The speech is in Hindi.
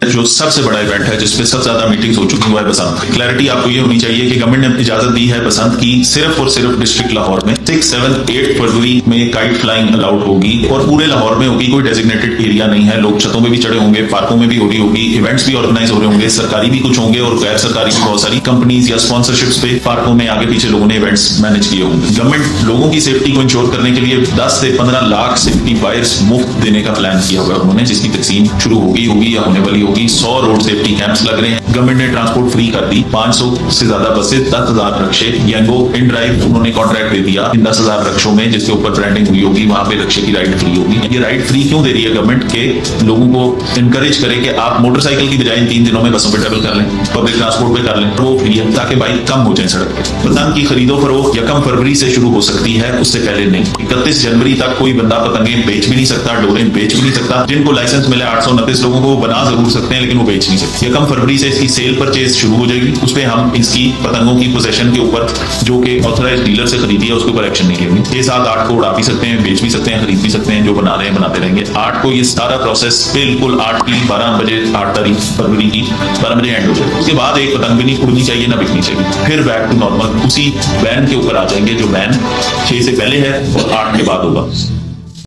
जो सबसे बड़ा इवेंट है जिसपे सबसे ज्यादा मीटिंग्स हो चुकी है वो है बसंत। क्लैरिटी आपको ये होनी चाहिए कि गवर्नमेंट ने इजाजत दी है बसंत की सिर्फ और सिर्फ डिस्ट्रिक्ट लाहौर में 6, 7, 8 फरवरी में काइट फ्लाइंग अलाउड होगी और पूरे लाहौर में होगी। कोई डेजिग्नेटेड एरिया नहीं है। लोग छतों में भी चढ़े होंगे, पार्कों में भी हो रही होगी, इवेंट्स भी ऑर्गेनाइज हो रहे होंगे, सरकारी भी कुछ होंगे और गैर सरकारी भी बहुत सारी कंपनीज या स्पॉन्सरशिप्स पे पार्कों में आगे पीछे लोगों ने इवेंट्स मैनेज किए होंगे। गवर्नमेंट लोगों की सेफ्टी को इंश्योर करने के लिए 10 से 15 लाख सेफ्टी वायर्स मुफ्त देने का प्लान किया हुआ है उन्होंने, जिसकी तकसीम शुरू होगी या होने वाली होगी। 100 रोड सेफ्टी कैंप्स लग रहे हैं। गवर्नमेंट ने ट्रांसपोर्ट फ्री कर दी। 500 से ज्यादा बसें, 10,000 रक्शे, यंगो इन ड्राइव उन्होंने कॉन्ट्रैक्ट दे दिया इन 10,000 रक्षों में, जिसके ऊपर ब्रांडिंग हुई होगी, वहां पे रक्शे की राइड फ्री होगी। ये राइड फ्री क्यों दे रही है गवर्नमेंट? के लोगों को इनकरेज करे कि आप मोटरसाइकिल की बजाय इन 3 दिनों में बसों पे ट्रेवल कर लें, पब्लिक ट्रांसपोर्ट पे कर लें, वो फ्री है ताकि बाइक कम हो जाए सड़क पे। पतंग की खरीदो फरोख्त 1 फरवरी से शुरू हो सकती है, उससे पहले नहीं। 31 जनवरी तक कोई बंदा पतंगे बेच भी नहीं सकता, डोरें बेच भी नहीं सकता। जिनको लाइसेंस मिले 829 लोगों को बना जरूर सकते हैं लेकिन वो बेच नहीं सकते। 1 फरवरी से इसकी सेल परचेज शुरू हो जाएगी। उस पर हम इसकी पतंगों की पोजेशन के ऊपर जो कि ऑथराइज डीलर से खरीदी है उसके ऊपर एक्शन नहीं लेंगे। 6, 7, 8 को उड़ा भी सकते हैं, बेच भी सकते हैं, खरीद भी सकते हैं। जो बना रहे हैं बनाते रहेंगे। 8 को ये सारा प्रोसेस बिल्कुल 8 की 12 बजे 8 तारीख फरवरी की 12 बजे एंड हो जाए। उसके बाद एक पतंग भी नहीं उड़नी चाहिए ना बिकनी चाहिए। फिर बैक टू नॉर्मल उसी बैन के ऊपर आ जाएंगे जो बैन 6 से पहले है और 8 के बाद होगा।